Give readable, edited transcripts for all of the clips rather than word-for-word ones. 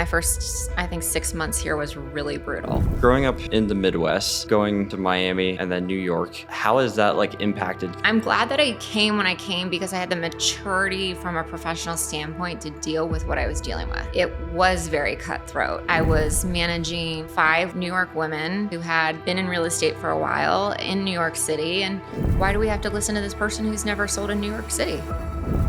My first, I think, 6 months here was really brutal. Growing up in the Midwest, going to Miami and then New York, how has that impacted? I'm glad that I came when I came because I had the maturity from a professional standpoint to deal with what I was dealing with. It was very cutthroat. I was managing 5 New York women who had been in real estate for a while in New York City. And why do we have to listen to this person who's never sold in New York City?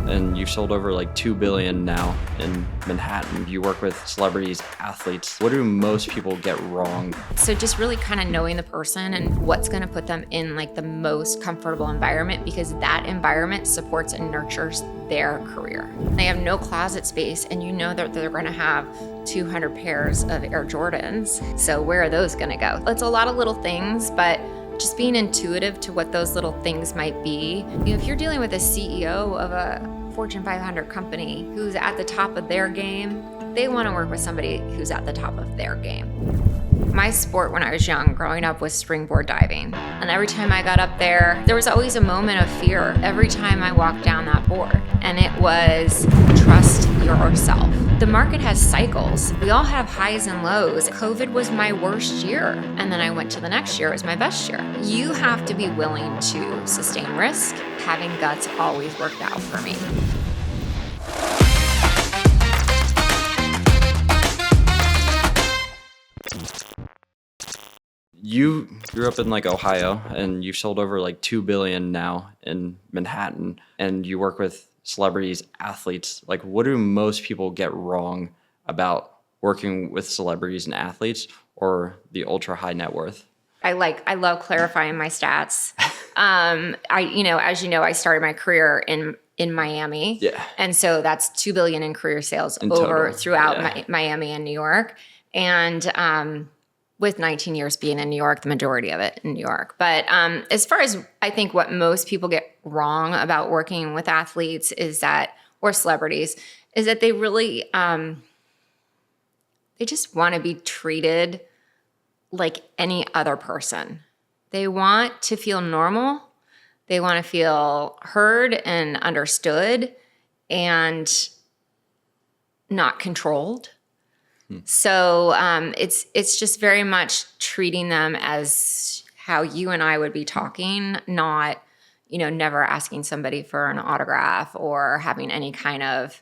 And you've sold over $2 billion now in Manhattan. You work with celebrities, athletes. What do most people get wrong? So just really kind of knowing the person and what's going to put them in the most comfortable environment, because that environment supports and nurtures their career. They have no closet space, and you know that they're going to have 200 pairs of Air Jordans. So where are those going to go? It's a lot of little things, but just being intuitive to what those little things might be. If you're dealing with a CEO of a Fortune 500 company who's at the top of their game, they want to work with somebody who's at the top of their game. My sport when I was young, growing up, was springboard diving. And every time I got up there was always a moment of fear every time I walked down that board. And it was trust yourself. The market has cycles. We all have highs and lows. COVID was my worst year. And then I went to the next year, it was my best year. You have to be willing to sustain risk. Having guts always worked out for me. You grew up in Ohio, and you've sold over $2 billion now in Manhattan, and you work with celebrities, athletes. What do most people get wrong about working with celebrities and athletes or the ultra high net worth? I love clarifying my stats. As you know, I started my career in Miami. Yeah. And so that's $2 billion in career sales throughout Miami and New York. And with 19 years being in New York, the majority of it in New York. But as far as I think what most people get wrong about working with athletes or celebrities, is that they really, they just want to be treated like any other person. They want to feel normal. They want to feel heard and understood and not controlled. So it's just very much treating them as how you and I would be talking, not, never asking somebody for an autograph or having any kind of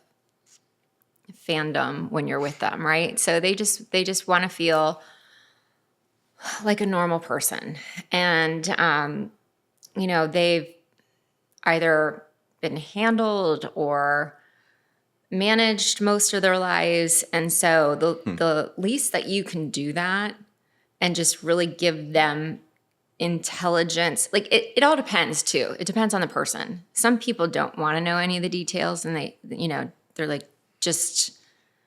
fandom when you're with them, right? So they just want to feel like a normal person. And, they've either been handled or managed most of their lives. And so the least that you can do that and just really give them intelligence, it all depends too. It depends on the person. Some people don't want to know any of the details, and they're just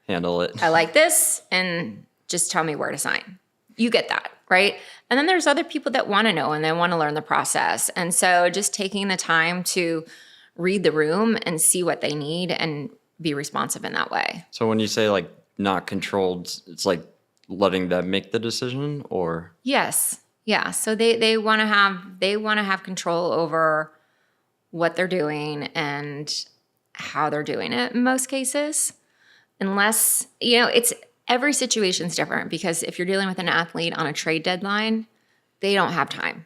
handle it. I like this, and just tell me where to sign. You get that, right? And then there's other people that want to know and they want to learn the process. And so just taking the time to read the room and see what they need and be responsive in that way. So when you say not controlled, it's letting them make the decision, or? Yes. Yeah. So they want to have control over what they're doing and how they're doing it in most cases. Unless, every situation's different, because if you're dealing with an athlete on a trade deadline, they don't have time.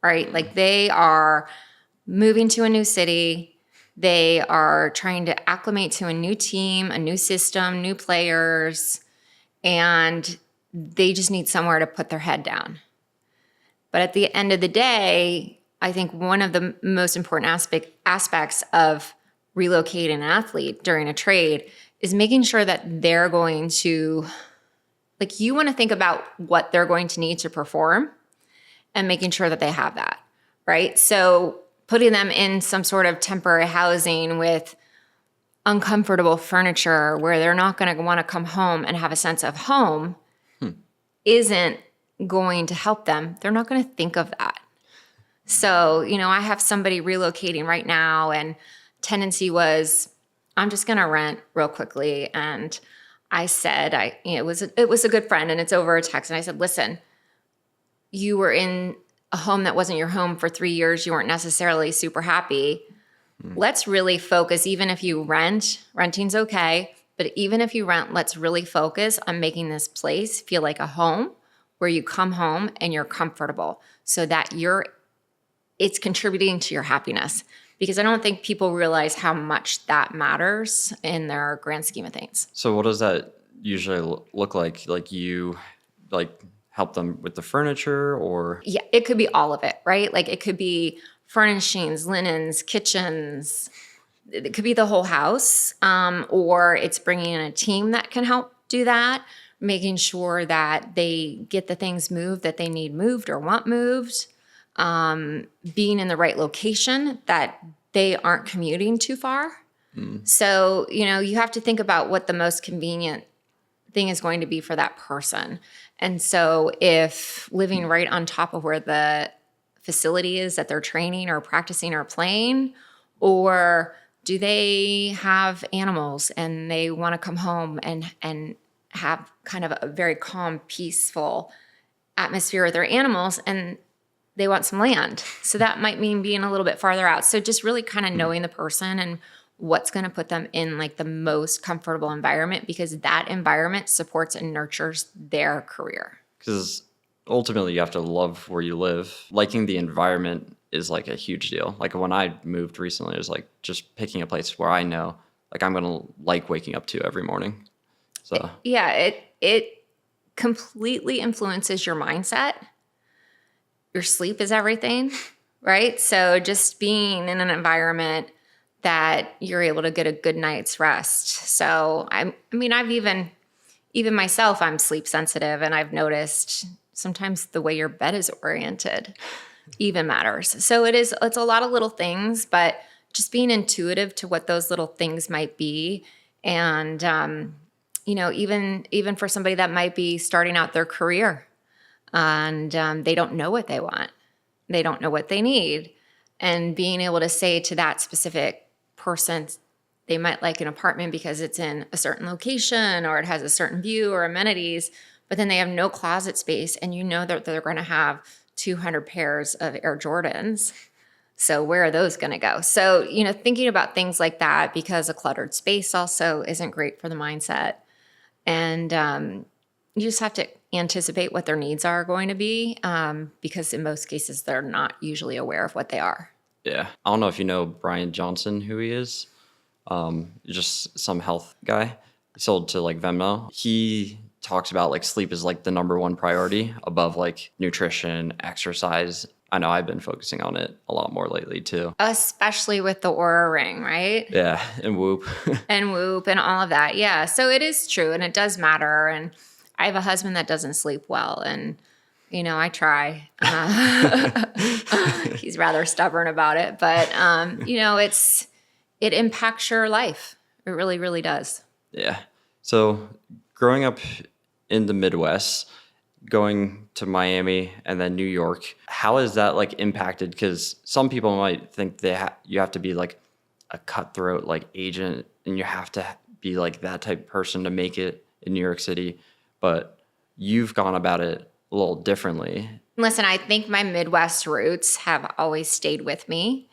Right? They are moving to a new city. They are trying to acclimate to a new team, a new system, new players, and they just need somewhere to put their head down. But at the end of the day, I think one of the most important aspects of relocating an athlete during a trade is making sure that they're going to, you want to think about what they're going to need to perform and making sure that they have that, right? So putting them in some sort of temporary housing with uncomfortable furniture where they're not going to want to come home and have a sense of home isn't going to help them. They're not going to think of that. So, I have somebody relocating right now, and tendency was, I'm just going to rent real quickly. And I said, it was a good friend, and it's over a text. And I said, listen, you were in a home that wasn't your home for 3 years. You weren't necessarily super happy. Let's really focus, even if you renting's okay, But even if you rent, let's really focus on making this place feel like a home where you come home and you're comfortable so that it's contributing to your happiness. Because I don't think people realize how much that matters in their grand scheme of things. So what does that usually look like? Like you help them with the furniture or? Yeah, it could be all of it, right? Like it could be furnishings, linens, kitchens. It could be the whole house, or it's bringing in a team that can help do that, making sure that they get the things moved that they need moved or want moved, being in the right location, that they aren't commuting too far. So, you have to think about what the most convenient thing is going to be for that person. And so if living right on top of where the facility is that they're training or practicing or playing, or do they have animals and they want to come home and have kind of a very calm, peaceful atmosphere with their animals, and they want some land. So that might mean being a little bit farther out. So just really kind of knowing the person and what's going to put them in like the most comfortable environment, because that environment supports and nurtures their career. Because ultimately you have to love where you live. Liking the environment is like a huge deal. Like when I moved recently, it was like just picking a place where I know like I'm going to like waking up to every morning. So yeah, it completely influences your mindset. Your sleep is everything, right? So just being in an environment that you're able to get a good night's rest. So I've even myself, I'm sleep sensitive, and I've noticed sometimes the way your bed is oriented even matters. So it's a lot of little things, but just being intuitive to what those little things might be. And, even for somebody that might be starting out their career and they don't know what they want, they don't know what they need. And being able to say to that specific person, they might like an apartment because it's in a certain location or it has a certain view or amenities, but then they have no closet space, and that they're going to have 200 pairs of Air Jordans. So where are those going to go? So, thinking about things like that, because a cluttered space also isn't great for the mindset. And you just have to anticipate what their needs are going to be, because in most cases, they're not usually aware of what they are. yeah, I don't know if you know Brian Johnson, who he is. Just some health guy. He sold to like Venmo. He talks about like sleep is like the number one priority above like nutrition, exercise. I know I've been focusing on it a lot more lately too. Especially with the Aura Ring, right? Yeah, and Whoop. And Whoop and all of that. Yeah, so it is true, and it does matter. And I have a husband that doesn't sleep well, and I try. He's rather stubborn about it, but it impacts your life. It really, really does. Yeah. So growing up in the Midwest, going to Miami and then New York, how is that like impacted? Because some people might think you have to be like a cutthroat like agent, and you have to be like that type of person to make it in New York City. But you've gone about it a little differently. Listen, I think my Midwest roots have always stayed with me.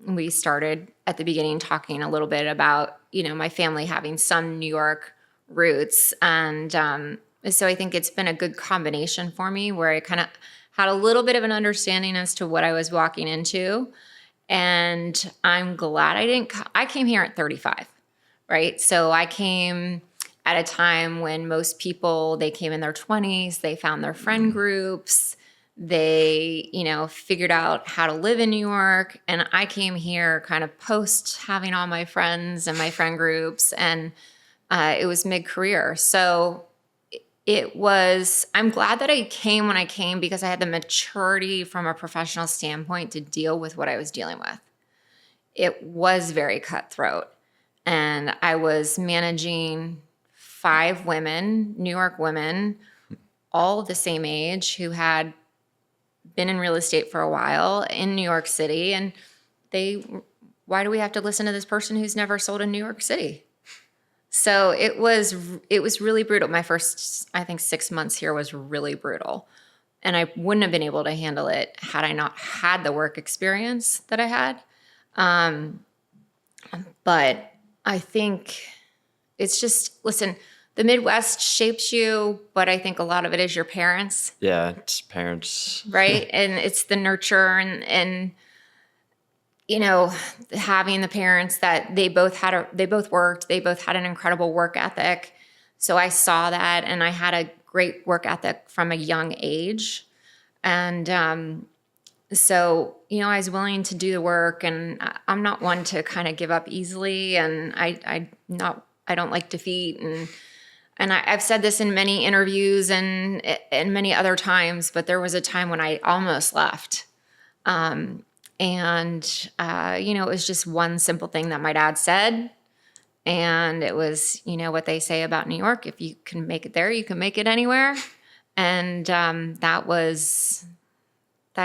We started at the beginning talking a little bit about, my family having some New York roots. And so I think it's been a good combination for me, where I kind of had a little bit of an understanding as to what I was walking into. And I'm glad I came here at 35, right? So I came at a time when most people, they came in their 20s, they found their friend groups, they, figured out how to live in New York. And I came here kind of post having all my friends and my friend groups, and it was mid-career. So I'm glad that I came when I came, because I had the maturity from a professional standpoint to deal with what I was dealing with. It was very cutthroat, and I was managing 5 women, New York women, all the same age, who had been in real estate for a while in New York City. And why do we have to listen to this person who's never sold in New York City? So it was really brutal. My first, I think, 6 months here was really brutal. And I wouldn't have been able to handle it had I not had the work experience that I had. But I think it's just, listen, the Midwest shapes you, but I think a lot of it is your parents. Yeah, it's parents. Right. And it's the nurture and, having the parents that they both worked, they both had an incredible work ethic. So I saw that, and I had a great work ethic from a young age. And, so, I was willing to do the work, and I'm not one to kind of give up easily. And I don't like defeat. And I've said this in many interviews and many other times, but there was a time when I almost left. It was just one simple thing that my dad said. And it was, what they say about New York: if you can make it there, you can make it anywhere. And that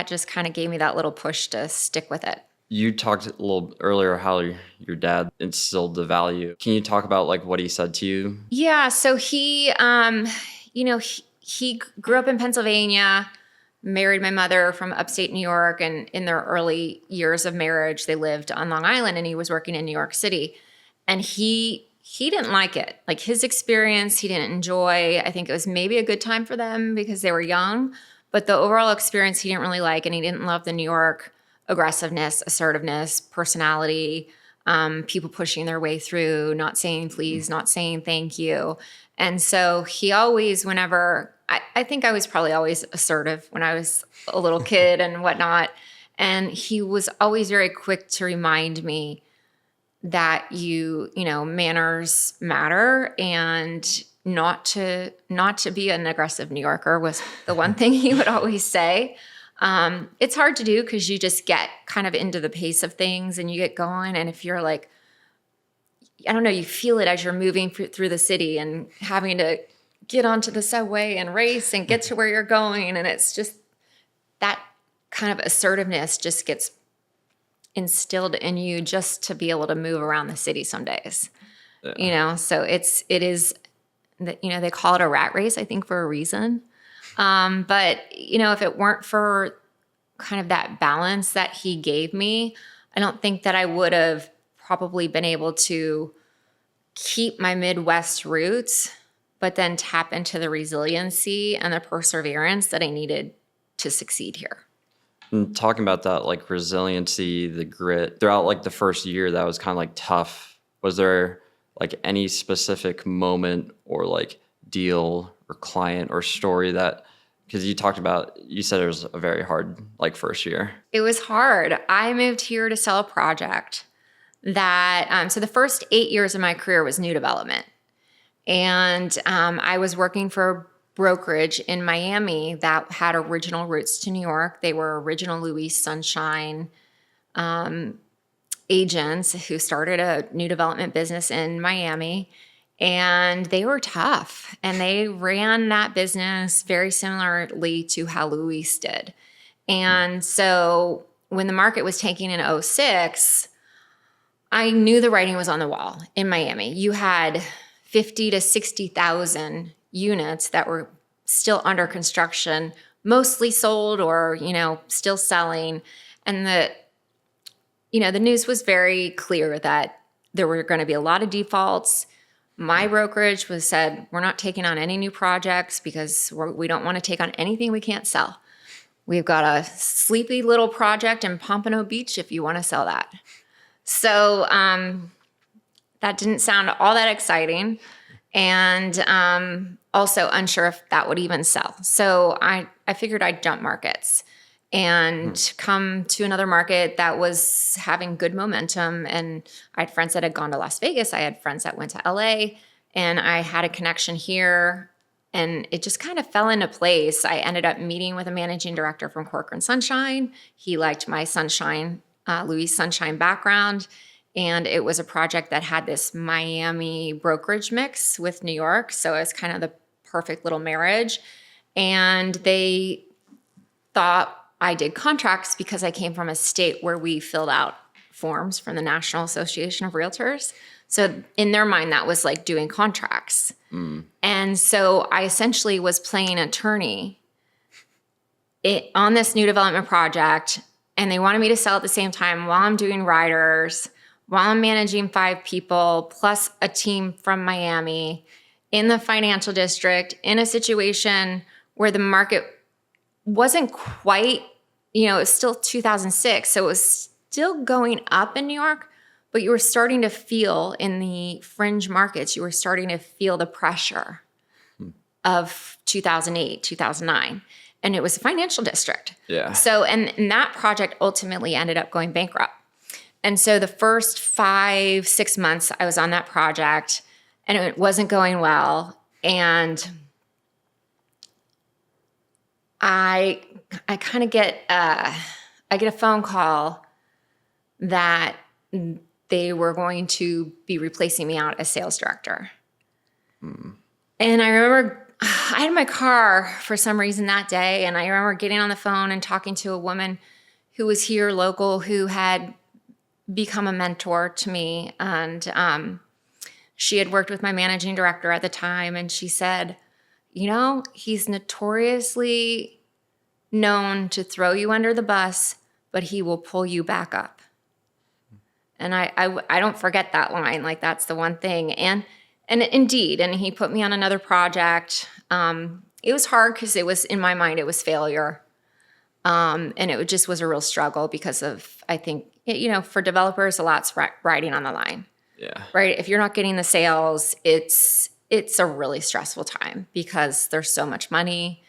just kind of gave me that little push to stick with it. You talked a little earlier how your dad instilled the value. Can you talk about like what he said to you? Yeah. So he grew up in Pennsylvania, married my mother from upstate New York. And in their early years of marriage, they lived on Long Island, and he was working in New York City. And he didn't like it. Like, his experience, he didn't enjoy. I think it was maybe a good time for them because they were young, but the overall experience he didn't really like. And he didn't love the New York aggressiveness, assertiveness, personality, people pushing their way through, not saying please, not saying thank you. And so he always, I think I was probably always assertive when I was a little kid and whatnot. And he was always very quick to remind me that manners matter, and not to be an aggressive New Yorker was the one thing he would always say. It's hard to do because you just get kind of into the pace of things and you get going. And if you're like, I don't know, you feel it as you're moving through the city and having to get onto the subway and race and get to where you're going. And it's just that kind of assertiveness just gets instilled in you just to be able to move around the city some days. Yeah. So it is, they call it a rat race, I think, for a reason. But if it weren't for kind of that balance that he gave me, I don't think that I would have probably been able to keep my Midwest roots, but then tap into the resiliency and the perseverance that I needed to succeed here. And talking about that, like resiliency, the grit, throughout like the first year, that was kind of like tough. Was there like any specific moment or like deal or client or story that, because you said it was a very hard like first year. It was hard. I moved here to sell a project that, so the first 8 years of my career was new development. And I was working for a brokerage in Miami that had original roots to New York. They were original Louis Sunshine agents who started a new development business in Miami. And they were tough. And they ran that business very similarly to how Louis did. And so when the market was tanking in 2006, I knew the writing was on the wall in Miami. You had 50 to 60,000 units that were still under construction, mostly sold or, still selling. And the news was very clear that there were going to be a lot of defaults. My brokerage said, we're not taking on any new projects because we don't want to take on anything we can't sell. We've got a sleepy little project in Pompano Beach if you want to sell that. So that didn't sound all that exciting, and also unsure if that would even sell. So I figured I'd jump markets and come to another market that was having good momentum. And I had friends that had gone to Las Vegas. I had friends that went to LA, and I had a connection here, and it just kind of fell into place. I ended up meeting with a managing director from Corcoran Sunshine. He liked my Louis Sunshine background. And it was a project that had this Miami brokerage mix with New York. So it was kind of the perfect little marriage. And they thought I did contracts because I came from a state where we filled out forms from the National Association of Realtors. So in their mind, that was like doing contracts. And so I essentially was playing attorney on this new development project. And they wanted me to sell at the same time while I'm doing riders, while I'm managing 5 people plus a team from Miami in the financial district in a situation where the market wasn't quite, it was still 2006. So it was still going up in New York, but you were starting to feel in the fringe markets, you were starting to feel the pressure of 2008, 2009. And it was a financial district. Yeah. So, and that project ultimately ended up going bankrupt. And so the first 5-6 months I was on that project and it wasn't going well. And I kind of get I get a phone call that they were going to be replacing me out as sales director. And I remember I had my car for some reason that day, and I remember getting on the phone and talking to a woman who was here local who had become a mentor to me. And she had worked with my managing director at the time, and she said, he's notoriously known to throw you under the bus, but he will pull you back up. And I don't forget that line. Like, that's the one thing. And indeed, and he put me on another project. It was hard because it was, in my mind, it was failure. And it just was a real struggle because of, I think, for developers, a lot's riding on the line. Yeah. Right? If you're not getting the sales, it's a really stressful time because there's so much money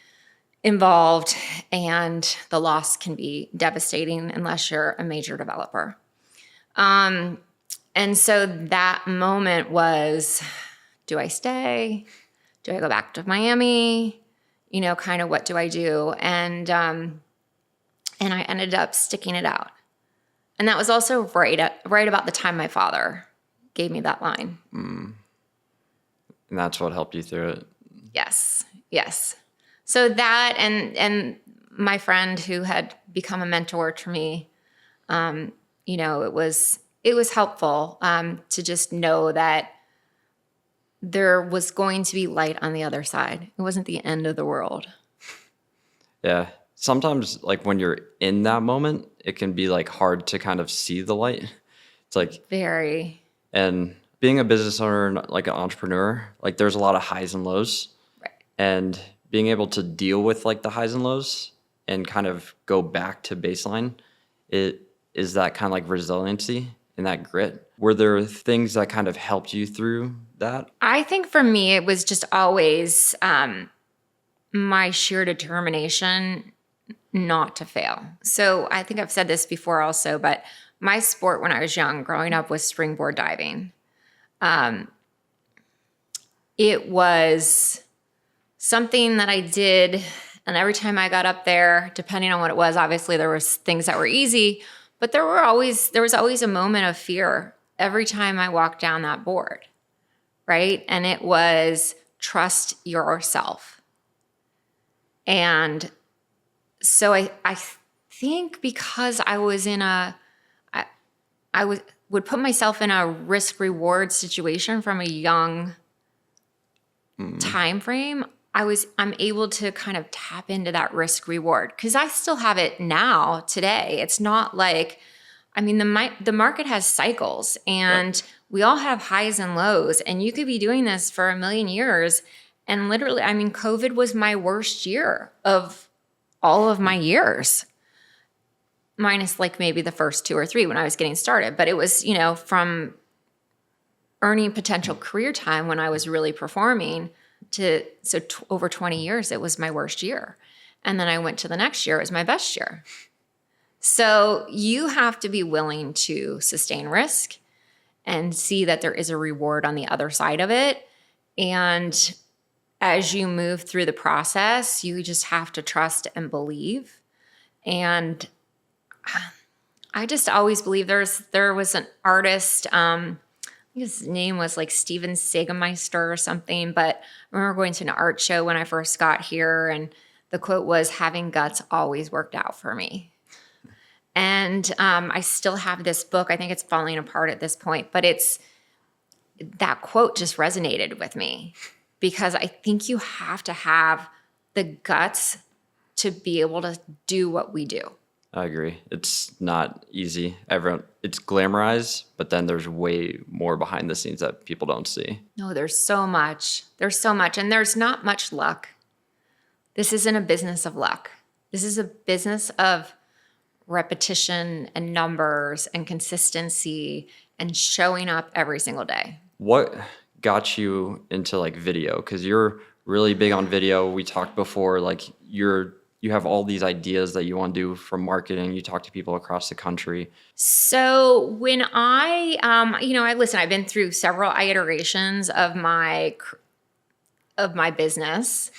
involved and the loss can be devastating unless you're a major developer. And so that moment was, do I stay? Do I go back to Miami? Kind of what do I do? And I ended up sticking it out. And that was also right about the time my father gave me that line. And that's what helped you through it. Yes. So that and my friend who had become a mentor to me, it was helpful to just know that there was going to be light on the other side. It wasn't the end of the world. Yeah. Sometimes, like, when you're in that moment, it can be, like, hard to kind of see the light. It's like... Very. And being a business owner, like an entrepreneur, like, there's a lot of highs and lows. Right. And being able to deal with, like, the highs and lows and kind of go back to baseline, it is that kind of, like, resiliency and that grit. Were there things that kind of helped you through that? I think for me, it was just always my sheer determination not to fail. So I think I've said this before also, but my sport when I was young, growing up, was springboard diving. It was something that I did, and every time I got up there, depending on what it was, obviously there was things that were easy, but there was always a moment of fear every time I walked down that board, right? And it was trust yourself. And so I think because I was in would put myself in a risk-reward situation from a young time frame, I'm able to kind of tap into that risk-reward because I still have it now today. It's not like, the market has cycles and we all have highs and lows, and you could be doing this for a million years. And literally, COVID was my worst year of all of my years, minus like maybe the first 2 or 3 when I was getting started. But it was, from earning potential career time when I was really performing to, over 20 years, it was my worst year. And then I went to the next year, it was my best year. So you have to be willing to sustain risk and see that there is a reward on the other side of it. And as you move through the process, you just have to trust and believe. And I just always believe there was an artist, I think his name was like Steven Sagemeister or something, but I remember going to an art show when I first got here, and the quote was, "Having guts always worked out for me." And I still have this book. I think it's falling apart at this point, but that quote just resonated with me because I think you have to have the guts to be able to do what we do. I agree. It's not easy. It's glamorized, but then there's way more behind the scenes that people don't see. No, there's so much. There's so much. And there's not much luck. This isn't a business of luck. This is a business of repetition and numbers and consistency and showing up every single day. What got you into like video? Because you're really big on video. We talked before, like you have all these ideas that you want to do from marketing. You talk to people across the country. So when I've been through several iterations of my business.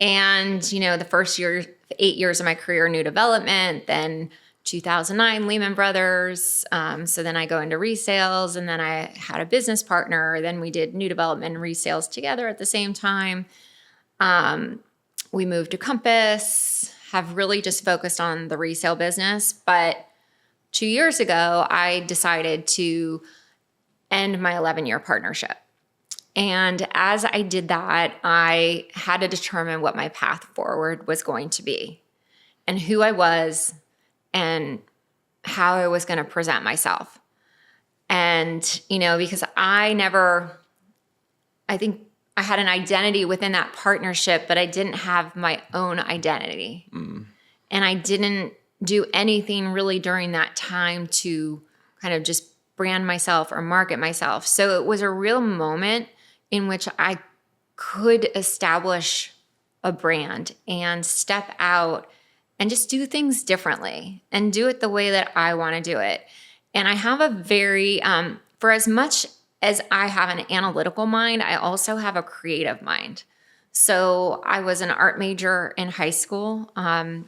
And, the first 8 years of my career, new development, then 2009, Lehman Brothers. So then I go into resales, and then I had a business partner. Then we did new development and resales together at the same time. We moved to Compass, have really just focused on the resale business. But 2 years ago, I decided to end my 11-year partnership. And as I did that, I had to determine what my path forward was going to be and who I was and how I was going to present myself. And, because I think I had an identity within that partnership, but I didn't have my own identity. And I didn't do anything really during that time to kind of just brand myself or market myself. So it was a real moment in which I could establish a brand and step out and just do things differently and do it the way that I want to do it. And I have a very, for as much as I have an analytical mind, I also have a creative mind. So I was an art major in high school. And,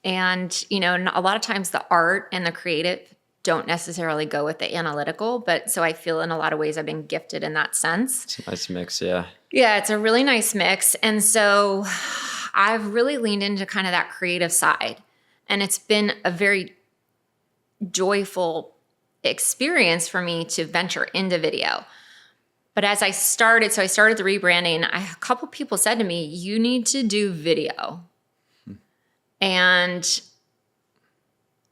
a lot of times the art and the creative don't necessarily go with the analytical, but so I feel in a lot of ways I've been gifted in that sense. It's a nice mix, yeah. Yeah, it's a really nice mix. And so I've really leaned into kind of that creative side. And it's been a very joyful experience for me to venture into video. But as I started the rebranding, a couple people said to me, you need to do video. And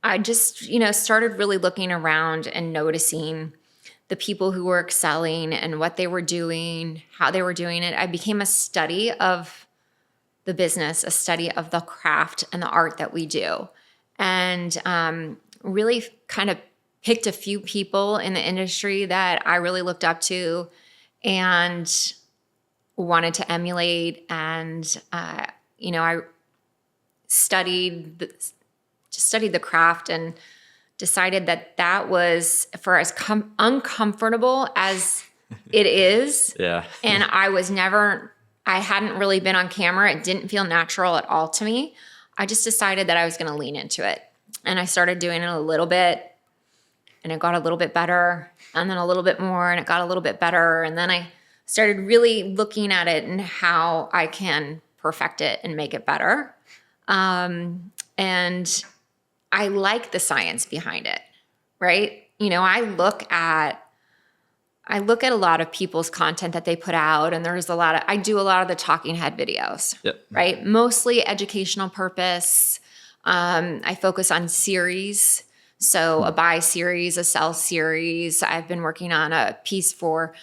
I just, started really looking around and noticing the people who were excelling and what they were doing, how they were doing it. I became a study of the business, a study of the craft and the art that we do. And really kind of picked a few people in the industry that I really looked up to and wanted to emulate. And, I studied the craft and decided that was, for as uncomfortable as it is. Yeah. And I hadn't really been on camera. It didn't feel natural at all to me. I just decided that I was going to lean into it. And I started doing it a little bit, and it got a little bit better, and then a little bit more, and it got a little bit better. And then I started really looking at it and how I can perfect it and make it better. And I like the science behind it, right? I look at a lot of people's content that they put out, and I do a lot of the talking head videos, Yep. right? Mostly educational purpose. I focus on series. So a buy series, a sell series. I've been working on a piece for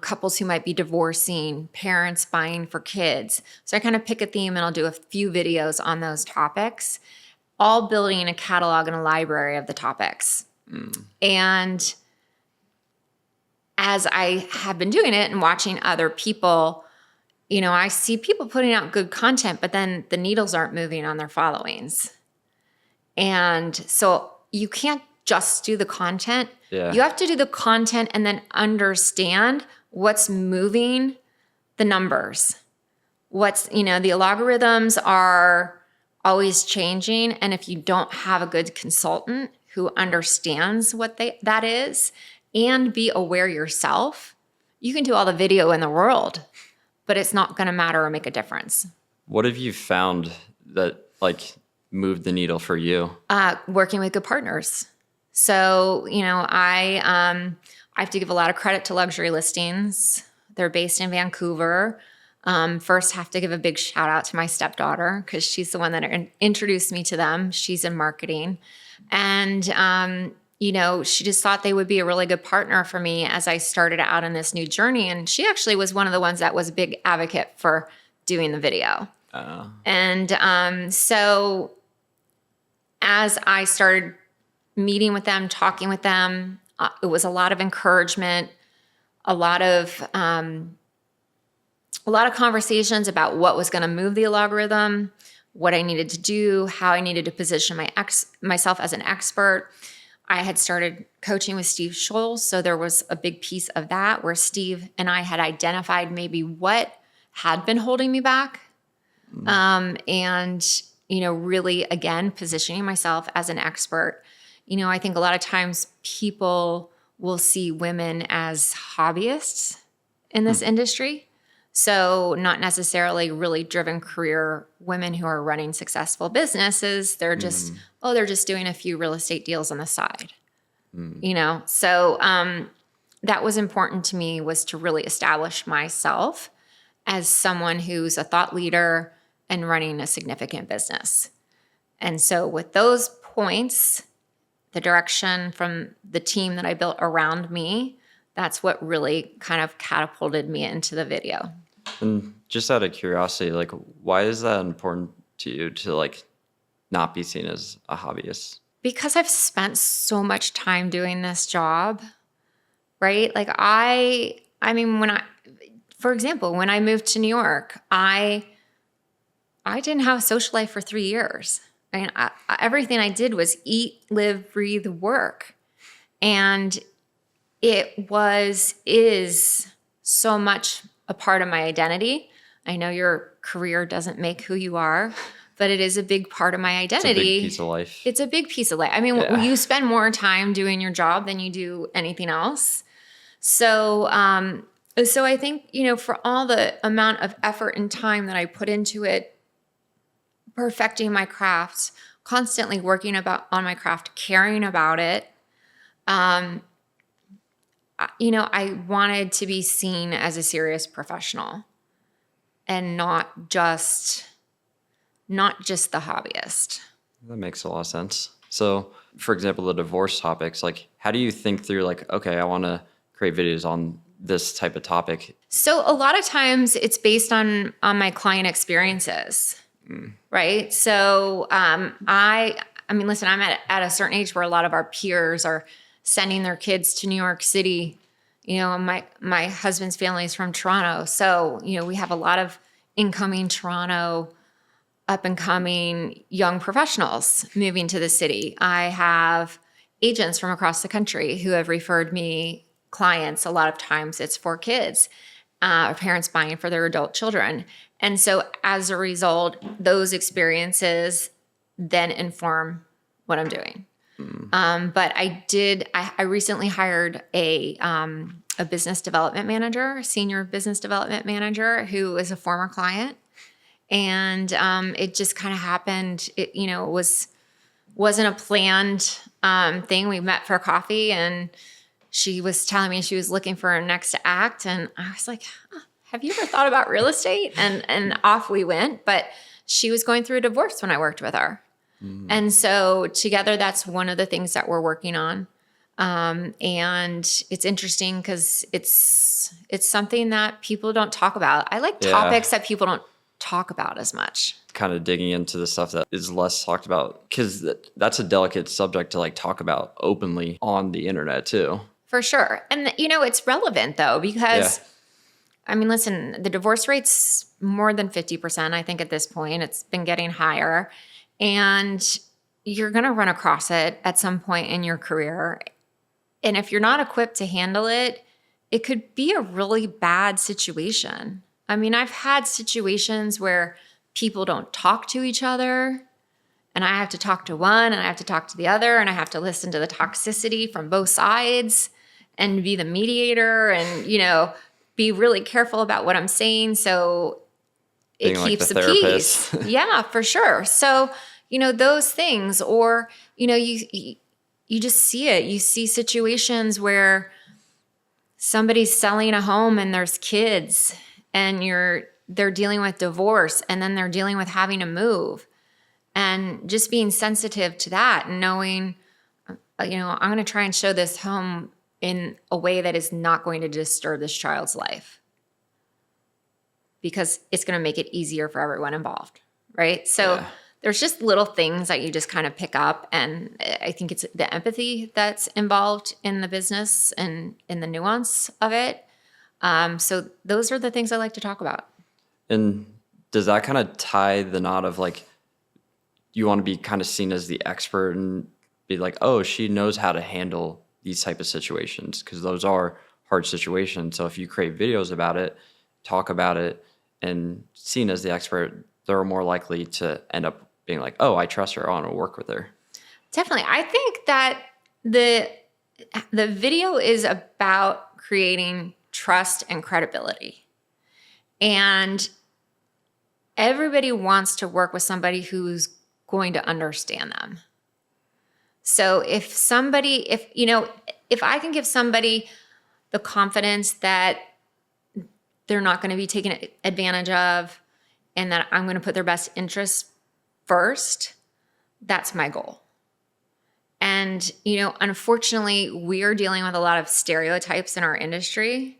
couples who might be divorcing, parents buying for kids. So I kind of pick a theme and I'll do a few videos on those topics, all building a catalog and a library of the topics. And as I have been doing it and watching other people, I see people putting out good content, but then the needles aren't moving on their followings. And so you can't just do the content. Yeah. You have to do the content and then understand what's moving the numbers. The algorithms are always changing. And if you don't have a good consultant who understands what that is and be aware yourself, you can do all the video in the world, but it's not going to matter or make a difference. What have you found that moved the needle for you? Working with good partners. So, I have to give a lot of credit to Luxury Listings. They're based in Vancouver. First, have to give a big shout out to my stepdaughter because she's the one that introduced me to them. She's in marketing. And, she just thought they would be a really good partner for me as I started out in this new journey. And she actually was one of the ones that was a big advocate for doing the video. And so as I started meeting with them, talking with them, it was a lot of encouragement, a lot of conversations about what was going to move the algorithm, what I needed to do, how I needed to position myself as an expert. I had started coaching with Steve Scholes, so there was a big piece of that where Steve and I had identified maybe what had been holding me back. And, really, again, positioning myself as an expert. I think a lot of times people will see women as hobbyists in this industry. So not necessarily really driven career women who are running successful businesses. They're just, they're just doing a few real estate deals on the side, So that was important to me, was to really establish myself as someone who's a thought leader and running a significant business. And so with those points, the direction from the team that I built around me, that's what really kind of catapulted me into the video. And just out of curiosity, why is that important to you to not be seen as a hobbyist? Because I've spent so much time doing this job, right? For example, when I moved to New York, I didn't have a social life for 3 years. Everything I did was eat, live, breathe, work. And it is so much a part of my identity. I know your career doesn't make who you are, but it is a big part of my identity. It's a big piece of life. It's a big piece of life. You spend more time doing your job than you do anything else. So I think, for all the amount of effort and time that I put into it, perfecting my craft, constantly working on my craft, caring about it, I wanted to be seen as a serious professional and not just the hobbyist. That makes a lot of sense. So, for example, the divorce topics, how do you think through, okay, I want to create videos on this type of topic? So a lot of times it's based on my client experiences, right? So listen, I'm at a certain age where a lot of our peers are sending their kids to New York City. My husband's family is from Toronto. So, we have a lot of incoming Toronto up and coming young professionals moving to the city. I have agents from across the country who have referred me clients. A lot of times it's for kids, or parents buying for their adult children. And so as a result, those experiences then inform what I'm doing. But I recently hired a business development manager, a senior business development manager who is a former client. And it just kind of happened. It wasn't a planned thing. We met for coffee and she was telling me she was looking for her next act. And I was like, have you ever thought about real estate? And off we went. But she was going through a divorce when I worked with her. And so together, that's one of the things that we're working on. And it's interesting because it's something that people don't talk about. I like topics that people don't talk about as much. Kind of digging into the stuff that is less talked about, because that's a delicate subject to talk about openly on the internet too. For sure. And it's relevant though, because listen, the divorce rate's more than 50%, I think at this point. It's been getting higher. And you're going to run across it at some point in your career. And if you're not equipped to handle it, it could be a really bad situation. I've had situations where people don't talk to each other, and I have to talk to one and I have to talk to the other, and I have to listen to the toxicity from both sides and be the mediator and, be really careful about what I'm saying. So it keeps the peace. Yeah, for sure. So, those things, or, you just see it. You see situations where somebody's selling a home and there's kids and you're they're dealing with divorce, and then they're dealing with having to move, and just being sensitive to that and knowing, I'm going to try and show this home in a way that is not going to disturb this child's life, because it's going to make it easier for everyone involved, right? So there's just little things that you just kind of pick up, and I think it's the empathy that's involved in the business and in the nuance of it. So those are the things I like to talk about. And does that kind of tie the knot of like, you want to be kind of seen as the expert and be like, oh, she knows how to handle these type of situations, because those are hard situations. So if you create videos about it, talk about it, and seen as the expert, they're more likely to end up being like, oh, I trust her, I want to work with her. Definitely. I think that the video is about creating trust and credibility. And everybody wants to work with somebody who's going to understand them. So if I can give somebody the confidence that they're not going to be taken advantage of, and that I'm going to put their best interests first, that's my goal. And, unfortunately, we are dealing with a lot of stereotypes in our industry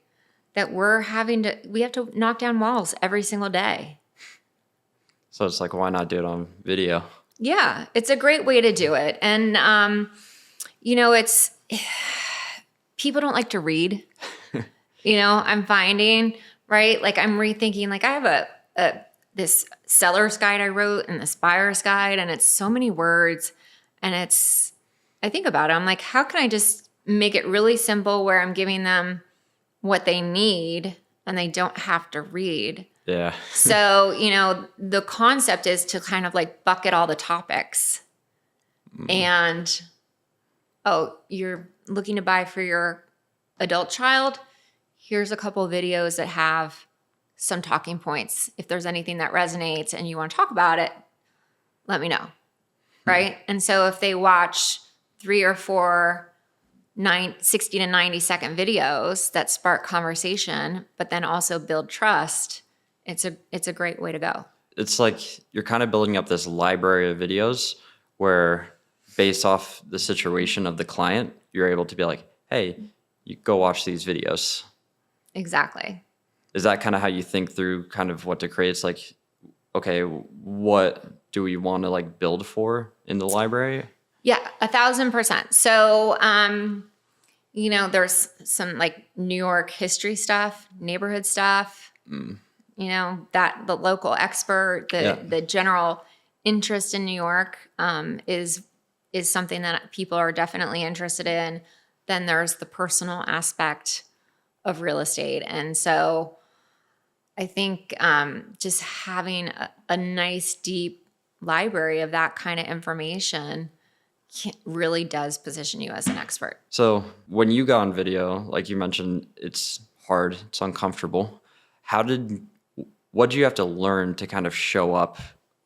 that we have to knock down walls every single day. So it's like, why not do it on video? Yeah, it's a great way to do it. And, it's, people don't like to read, I'm finding, right? Like I'm rethinking, like I have this seller's guide I wrote and this buyer's guide, and it's so many words, and I think about it, I'm like, how can I just make it really simple where I'm giving them what they need and they don't have to read? Yeah. So, the concept is to kind of like bucket all the topics. And, you're looking to buy for your adult child? Here's a couple of videos that have some talking points. If there's anything that resonates and you want to talk about it, let me know. Right? And so if they watch 3 or 4 60 to 90 second videos that spark conversation, but then also build trust, it's a great way to go. It's like you're kind of building up this library of videos where, based off the situation of the client, you're able to be like, hey, you go watch these videos. Exactly. Is that kind of how you think through kind of what to create? It's like, okay, what do we want to like build for in the library? Yeah, 1,000%. So, there's some like New York history stuff, neighborhood stuff, that the local expert, the general interest in New York is something that people are definitely interested in. Then there's the personal aspect of real estate. And so I think just having a nice, deep library of that kind of information really does position you as an expert. So when you got on video, like you mentioned, it's hard, it's uncomfortable. What did you have to learn to kind of show up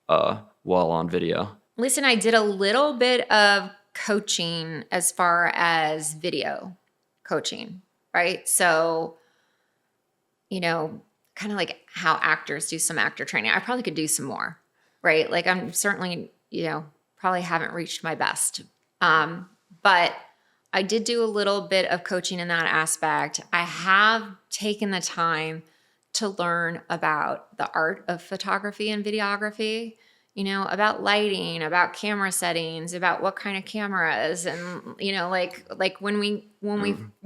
well on video? Listen, I did a little bit of coaching as far as video coaching, right? So, kind of like how actors do some actor training. I probably could do some more, right? Like I'm certainly, probably haven't reached my best. But I did do a little bit of coaching in that aspect. I have taken the time to learn about the art of photography and videography, about lighting, about camera settings, about what kind of cameras, and like when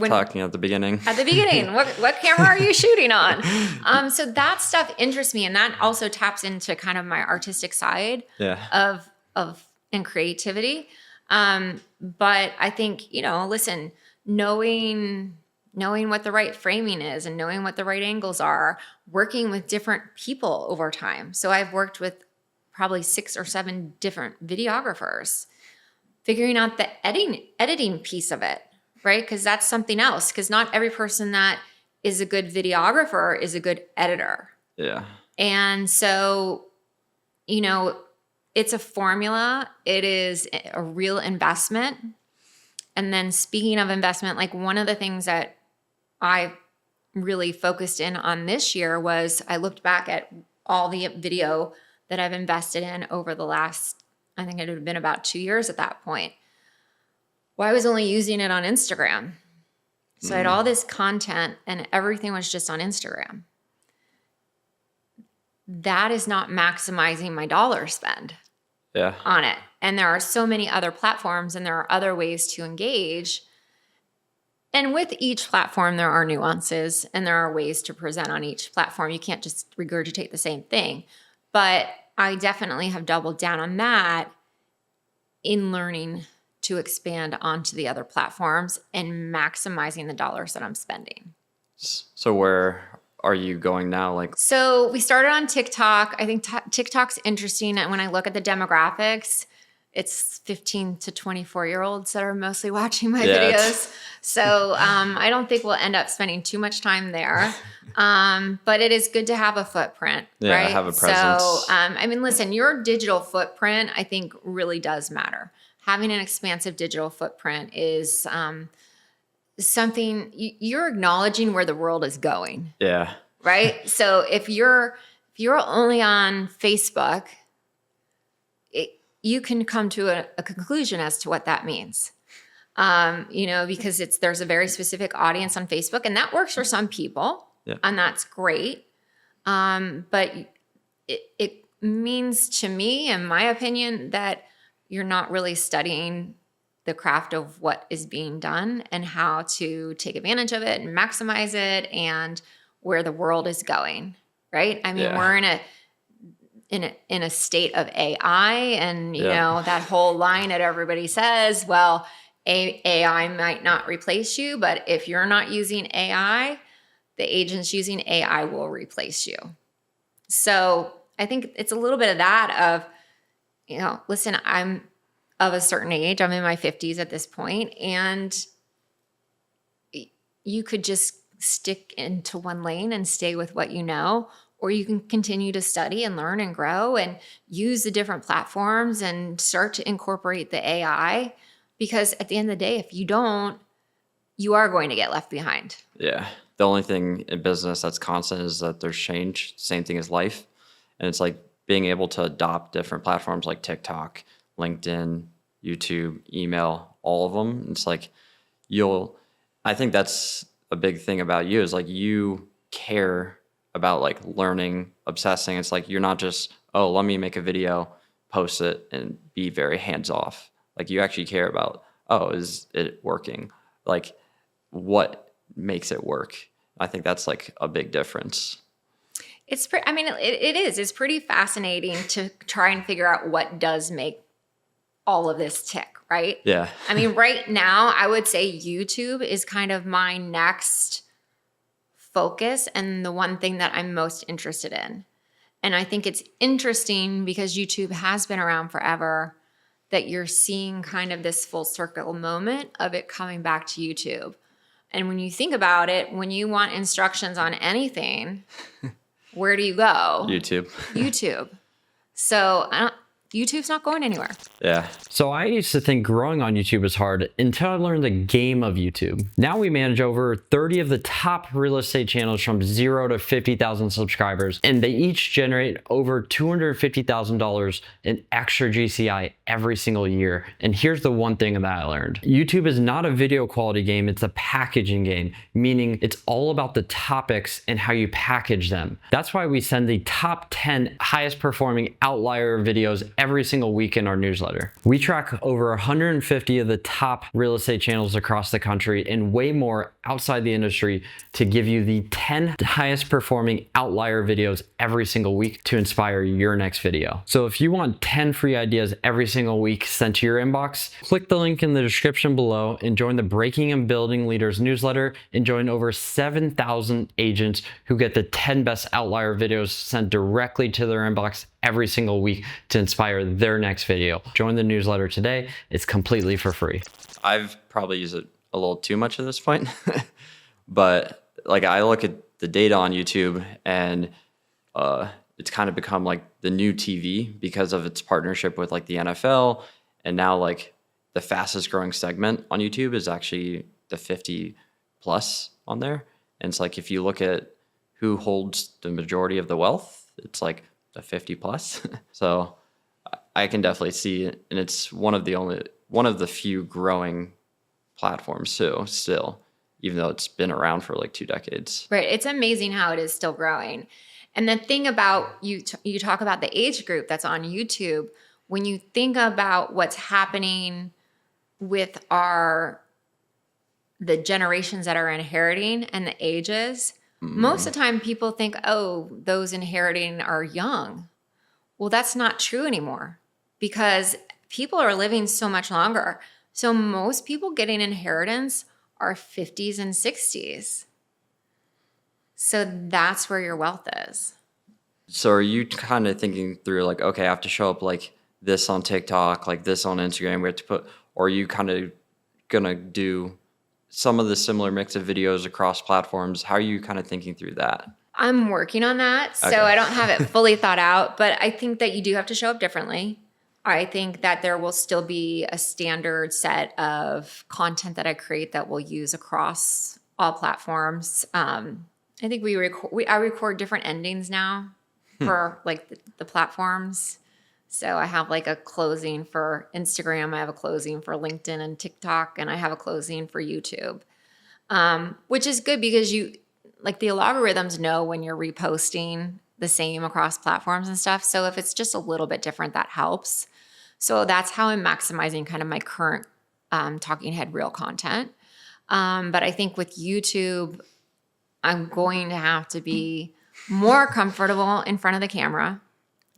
talking at the beginning, what camera are you shooting on? So that stuff interests me, and that also taps into kind of my artistic side of and creativity. But I think, listen, knowing what the right framing is and knowing what the right angles are, working with different people over time. So I've worked with probably 6 or 7 different videographers, figuring out the editing piece of it, right? Because that's something else. Because not every person that is a good videographer is a good editor. Yeah. And so, it's a formula. It is a real investment. And then speaking of investment, like one of the things that I really focused in on this year was I looked back at all the video that I've invested in over the last, I think it had been about 2 years at that point. Well, I was only using it on Instagram. So I had all this content and everything was just on Instagram. That is not maximizing my dollar spend on it. And there are so many other platforms and there are other ways to engage. And with each platform, there are nuances and there are ways to present on each platform. You can't just regurgitate the same thing. But I definitely have doubled down on that in learning to expand onto the other platforms and maximizing the dollars that I'm spending. So where are you going now? Like, so we started on TikTok. I think TikTok's interesting. And when I look at the demographics, it's 15 to 24-year-olds that are mostly watching my videos. So I don't think we'll end up spending too much time there. But it is good to have a footprint, right? Have a presence. So, I mean, listen, your digital footprint, I think, really does matter. Having an expansive digital footprint is something you're acknowledging where the world is going. Yeah. Right? So if you're only on Facebook, you can come to a conclusion as to what that means. Because there's a very specific audience on Facebook, and that works for some people, and that's great. But it means to me, in my opinion, that you're not really studying the craft of what is being done and how to take advantage of it and maximize it and where the world is going, right? I mean, we're in a state of AI and, you know, that whole line that everybody says, well, AI might not replace you, but if you're not using AI, the agents using AI will replace you. So I think it's a little bit of that of, listen, I'm of a certain age. I'm in my 50s at this point, and you could just stick into one lane and stay with what you know, or you can continue to study and learn and grow and use the different platforms and start to incorporate the AI, because at the end of the day, if you don't, you are going to get left behind. Yeah. The only thing in business that's constant is that there's change. Same thing as life. And it's like being able to adopt different platforms like TikTok, LinkedIn, YouTube, email, all of them. It's like I think that's a big thing about you is like you care about like learning, obsessing. It's like you're not just, oh, let me make a video, post it, and be very hands off. Like you actually care about, oh, is it working? Like what makes it work? I think that's like a big difference. It is. It's pretty fascinating to try and figure out what does make all of this tick, right? Yeah. I mean, right now, I would say YouTube is kind of my next focus and the one thing that I'm most interested in. And I think it's interesting because YouTube has been around forever, that you're seeing kind of this full circle moment of it coming back to YouTube. And when you think about it, when you want instructions on anything, where do you go? YouTube. So YouTube's not going anywhere. Yeah. So I used to think growing on YouTube was hard until I learned the game of YouTube. Now we manage over 30 of the top real estate channels from 0 to 50,000 subscribers, and they each generate over $250,000 in extra GCI every single year. And here's the one thing that I learned. YouTube is not a video quality game, it's a packaging game, meaning it's all about the topics and how you package them. That's why we send the top 10 highest performing outlier videos every single week in our newsletter. We track over 150 of the top real estate channels across the country and way more outside the industry to give you the 10 highest performing outlier videos every single week to inspire your next video. So if you want 10 free ideas every single week sent to your inbox, click the link in the description below and join the Breaking and Building Leaders newsletter and join over 7,000 agents who get the 10 best outlier videos sent directly to their inbox every single week to inspire their next video. Join the newsletter today. It's completely for free. I've probably used it a little too much at this point, but like I look at the data on YouTube and it's kind of become like the new TV because of its partnership with like the NFL. And now like the fastest growing segment on YouTube is actually the 50 plus on there. And it's like, if you look at who holds the majority of the wealth, it's like the 50 plus. So I can definitely see it. And it's one of the few growing platforms too, still, even though it's been around for like 2 decades. Right. It's amazing how it is still growing. And the thing about you talk about the age group that's on YouTube, when you think about what's happening with the generations that are inheriting and the ages, most of the time people think, oh, those inheriting are young. Well, that's not true anymore because people are living so much longer. So most people getting inheritance are 50s and 60s. So that's where your wealth is. So are you kind of thinking through like, okay, I have to show up like this on TikTok, like this on Instagram, we have to put, or are you kind of gonna do some of the similar mix of videos across platforms? How are you kind of thinking through that? I'm working on that. So Okay. I don't have it fully thought out, but I think that you do have to show up differently. I think that there will still be a standard set of content that I create that we'll use across all platforms. I think I record different endings now for like the platforms. So I have like a closing for Instagram, I have a closing for LinkedIn and TikTok, and I have a closing for YouTube, which is good because like the algorithms know when you're reposting the same across platforms and stuff. So if it's just a little bit different, that helps. So that's how I'm maximizing kind of my current talking head reel content. But I think with YouTube, I'm going to have to be more comfortable in front of the camera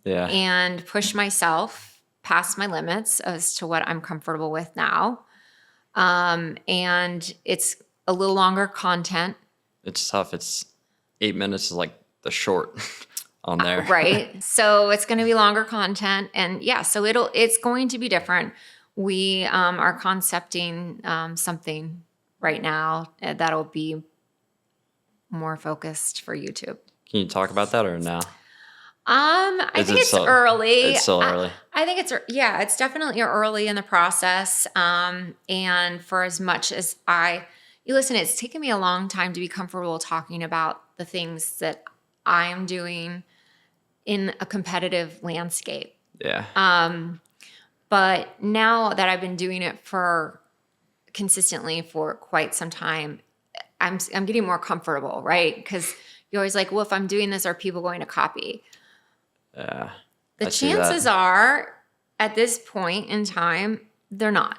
Yeah. and push myself past my limits as to what I'm comfortable with now. And it's a little longer content. It's tough. It's 8 minutes is like the short on there. Right. So it's going to be longer content. And yeah, so it's going to be different. We are concepting something right now that'll be more focused for YouTube. Can you talk about that or no? I think it's early. It's still early. I think it's definitely early in the process. And for as much as listen, it's taken me a long time to be comfortable talking about the things that I'm doing in a competitive landscape. Yeah. But now that I've been doing it consistently for quite some time, I'm getting more comfortable, right? Because you're always like, well, if I'm doing this, are people going to copy? Yeah. The chances are, at this point in time, they're not.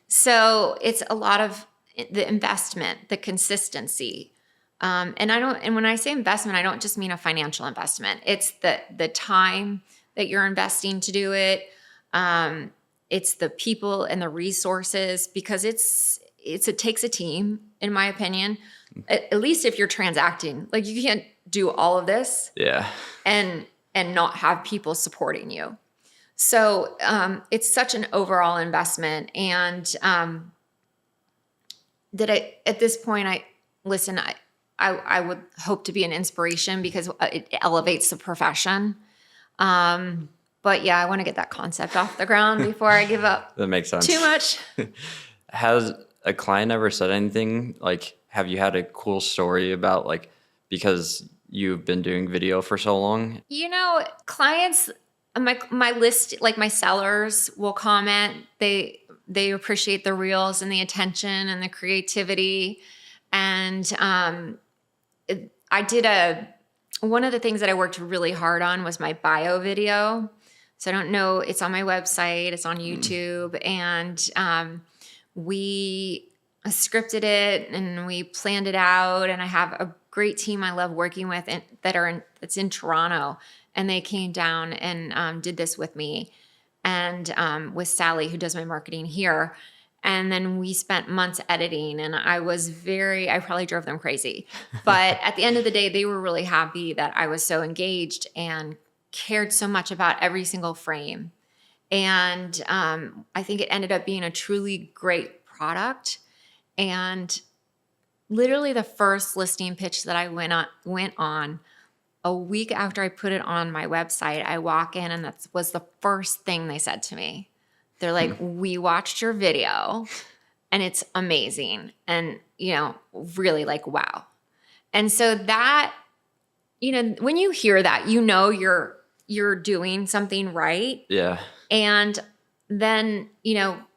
So it's a lot of the investment, the consistency. And when I say investment, I don't just mean a financial investment. It's the time that you're investing to do it. It's the people and the resources, because it takes a team, in my opinion. At least if you're transacting, like you can't do all of this. Yeah. And not have people supporting you. So it's such an overall investment. And at this point, I would hope to be an inspiration because it elevates the profession. But yeah, I want to get that concept off the ground before I give up That makes sense. too much. Has a client ever said anything? Like, have you had a cool story about like, because you've been doing video for so long? Clients, my list, like my sellers will comment. They appreciate the reels and the attention and the creativity. And one of the things that I worked really hard on was my bio video. So I don't know, it's on my website, it's on YouTube, and we scripted it and we planned it out, and I have a great team I love working with that's in Toronto, and they came down and did this with me and with Sally, who does my marketing here. And then we spent months editing, and I probably drove them crazy. But at the end of the day, they were really happy that I was so engaged and cared so much about every single frame. And I think it ended up being a truly great product. And literally the first listing pitch that I went on a week after I put it on my website, I walk in and that was the first thing they said to me. They're like, we watched your video and it's amazing. And, really like, wow. And so that, when you hear that, you're doing something right. Yeah. And then,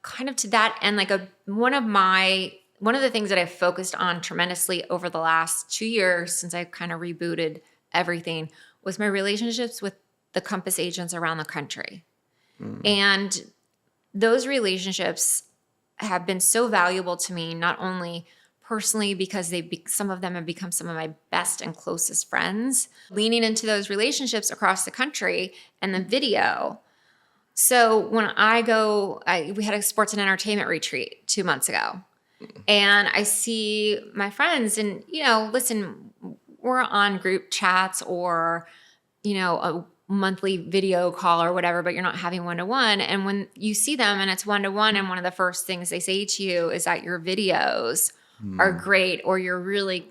kind of to that end, like one of the things that I've focused on tremendously over the last 2 years since I kind of rebooted everything was my relationships with the Compass agents around the country. And those relationships have been so valuable to me, not only personally because some of them have become some of my best and closest friends, leaning into those relationships across the country and the video. So when we had a sports and entertainment retreat 2 months ago, and I see my friends and, listen, we're on group chats or, a monthly video call or whatever, but you're not having one-to-one. And when you see them and it's one-to-one, and one of the first things they say to you is that your videos are great, or you're really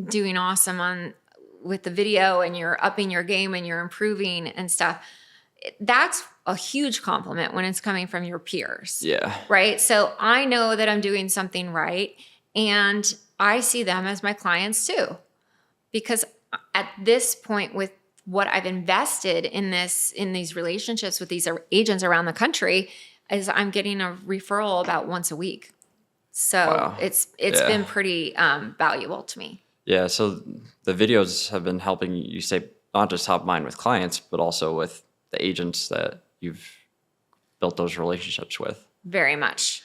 doing awesome with the video, and you're upping your game and you're improving and stuff. That's a huge compliment when it's coming from your peers. Yeah. Right. So I know that I'm doing something right, and I see them as my clients too, because at this point, with what I've invested in these relationships with these agents around the country, is I'm getting a referral about once a week. So Wow. it's been pretty valuable to me. Yeah. So the videos have been helping you stay not just top of mind with clients, but also with the agents that you've built those relationships with. Very much.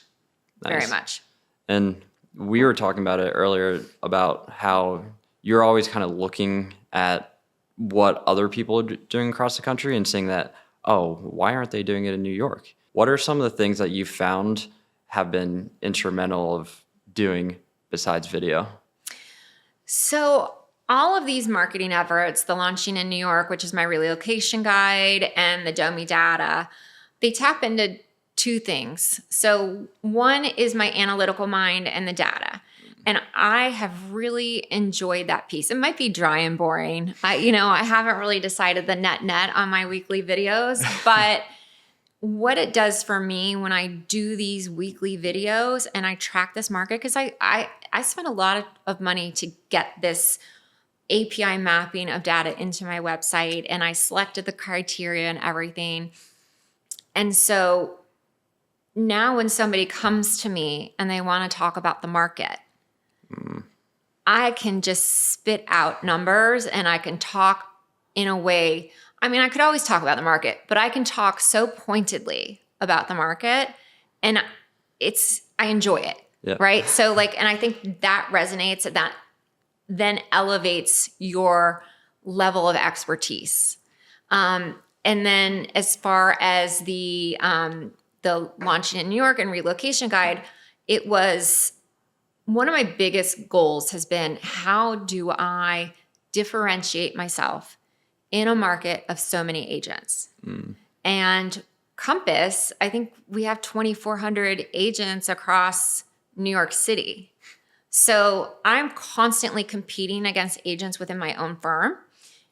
Nice. Very much. And we were talking about it earlier about how you're always kind of looking at what other people are doing across the country and saying that, oh, why aren't they doing it in New York? What are some of the things that you found have been instrumental of doing besides video? So all of these marketing efforts, the launching in New York, which is my relocation guide, and the Domi data, they tap into two things. So one is my analytical mind and the data. And I have really enjoyed that piece. It might be dry and boring. I haven't really decided the net on my weekly videos, but what it does for me when I do these weekly videos and I track this market, because I spent a lot of money to get this API mapping of data into my website, and I selected the criteria and everything. And so now when somebody comes to me and they want to talk about the market, I can just spit out numbers, and I can talk in a way. I mean, I could always talk about the market, but I can talk so pointedly about the market, and I enjoy it. Yeah. Right. So and I think that resonates, that then elevates your level of expertise. And then as far as the launching in New York and relocation guide, it was one of my biggest goals has been, how do I differentiate myself in a market of so many agents? And Compass, I think we have 2,400 agents across New York City. So I'm constantly competing against agents within my own firm.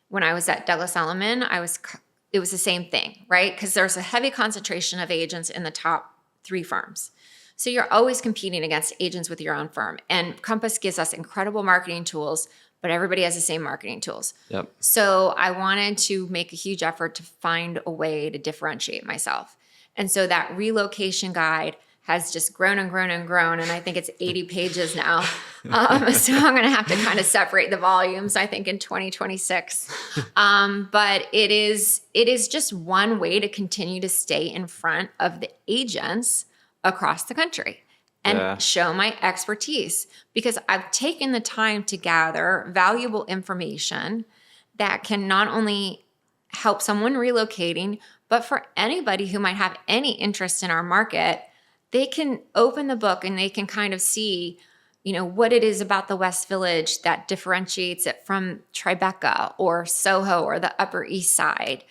When I was at Douglas Elliman, it was the same thing, right? Because there's a heavy concentration of agents in the top 3 firms. So you're always competing against agents with your own firm. And Compass gives us incredible marketing tools, but everybody has the same marketing tools. Yep. So I wanted to make a huge effort to find a way to differentiate myself. And so that relocation guide has just grown and grown and grown. And I think it's 80 pages now. So I'm going to have to kind of separate the volumes, I think, in 2026. But it is just one way to continue to stay in front of the agents across the country and show my expertise, because I've taken the time to gather valuable information that can not only help someone relocating, but for anybody who might have any interest in our market, they can open the book and they can kind of see, what it is about the West Village that differentiates it from Tribeca or Soho or the Upper East Side.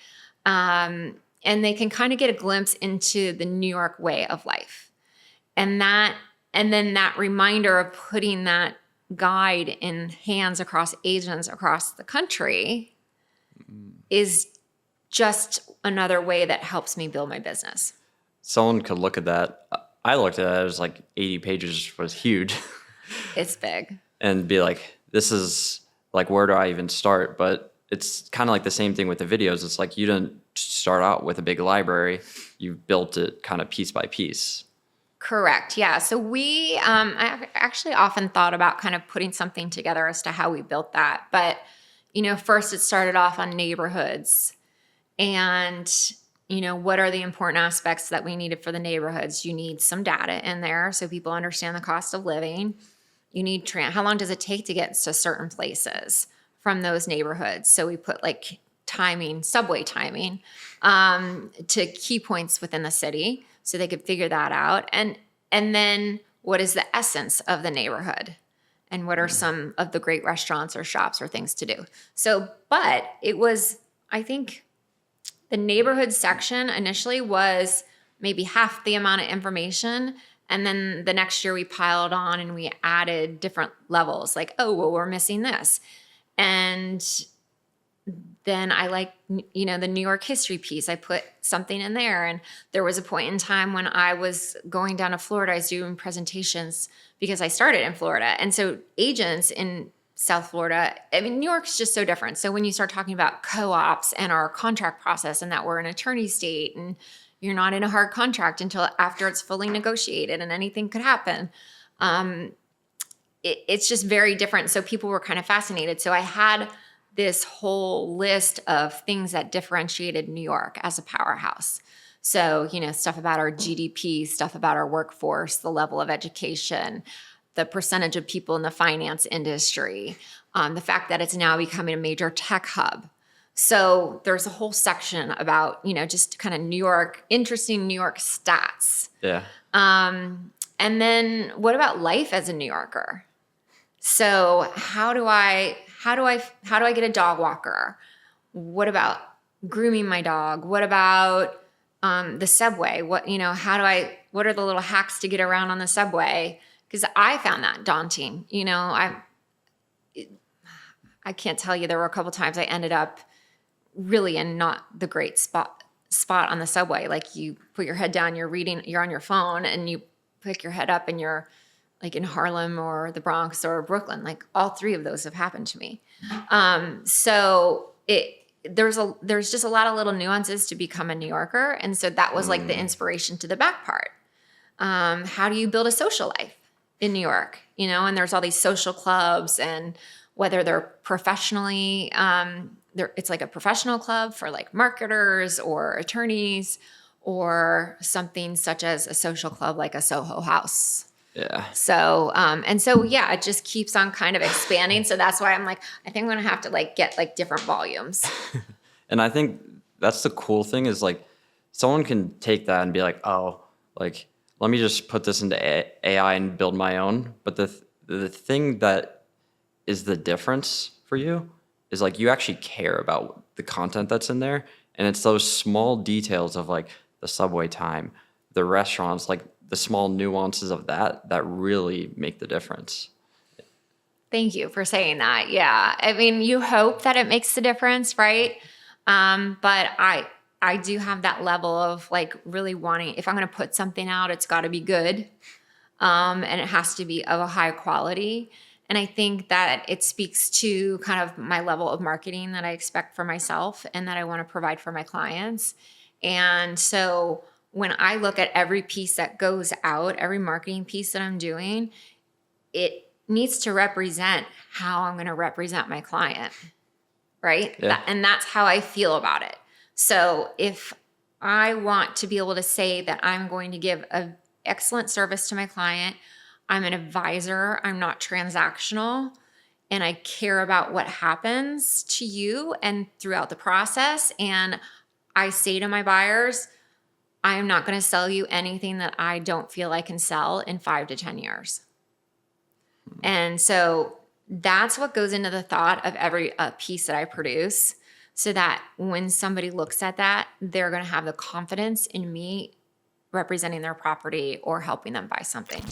And they can kind of get a glimpse into the New York way of life. And then that reminder of putting that guide in hands across agents across the country is just another way that helps me build my business. Someone could look at that. I looked at it as like 80 pages was huge. It's big. And be like, this is like, where do I even start? But it's kind of like the same thing with the videos. It's like you didn't start out with a big library. You built it kind of piece by piece. Correct. Yeah. So I actually often thought about kind of putting something together as to how we built that. But, first it started off on neighborhoods and, what are the important aspects that we needed for the neighborhoods? You need some data in there so people understand the cost of living. You need how long does it take to get to certain places from those neighborhoods? So we put like timing, subway timing, to key points within the city so they could figure that out. And then what is the essence of the neighborhood? And what are some of the great restaurants or shops or things to do? So, but it was, I think the neighborhood section initially was maybe half the amount of information. And then the next year we piled on and we added different levels like, oh, well, we're missing this. And then I like, the New York history piece. I put something in there. And there was a point in time when I was going down to Florida, I was doing presentations because I started in Florida. And so agents in South Florida, New York's just so different. So when you start talking about co-ops and our contract process and that we're an attorney state and you're not in a hard contract until after it's fully negotiated and anything could happen. It's just very different. So people were kind of fascinated. So I had this whole list of things that differentiated New York as a powerhouse. So, stuff about our GDP, stuff about our workforce, the level of education, the percentage of people in the finance industry, the fact that it's now becoming a major tech hub. So there's a whole section about, just kind of New York, interesting New York stats. Yeah. And then what about life as a New Yorker? So how do I get a dog walker? What about grooming my dog? What about the subway? What are the little hacks to get around on the subway? Because I found that daunting. I can't tell you, there were a couple times I ended up really in not the great spot on the subway. Like you put your head down, you're on your phone, and you pick your head up and you're like in Harlem or the Bronx or Brooklyn. Like all three of those have happened to me. So there's just a lot of little nuances to become a New Yorker. And so that was like the inspiration to the back part. How do you build a social life in New York? And there's all these social clubs, and whether they're professionally, it's like a professional club for like marketers or attorneys, or something such as a social club like a Soho House. Yeah. So, it just keeps on kind of expanding. So that's why I'm like, I think I'm going to have to like get like different volumes. And I think that's the cool thing is like someone can take that and be like, oh, like, let me just put this into AI and build my own. But the thing that is the difference for you is like you actually care about the content that's in there. And it's those small details of like the subway time, the restaurants, like the small nuances of that really make the difference. Thank you for saying that. Yeah. You hope that it makes the difference, right? But I do have that level of like really wanting, if I'm going to put something out, it's got to be good. And it has to be of a high quality. And I think that it speaks to kind of my level of marketing that I expect for myself and that I want to provide for my clients. And so when I look at every piece that goes out, every marketing piece that I'm doing, it needs to represent how I'm going to represent my client, right? Yeah. And that's how I feel about it. So if I want to be able to say that I'm going to give an excellent service to my client, I'm an advisor, I'm not transactional, and I care about what happens to you and throughout the process, and I say to my buyers, I am not going to sell you anything that I don't feel I can sell in 5 to 10 years. And so that's what goes into the thought of every piece that I produce, so that when somebody looks at that, they're going to have the confidence in me representing their property or helping them buy something.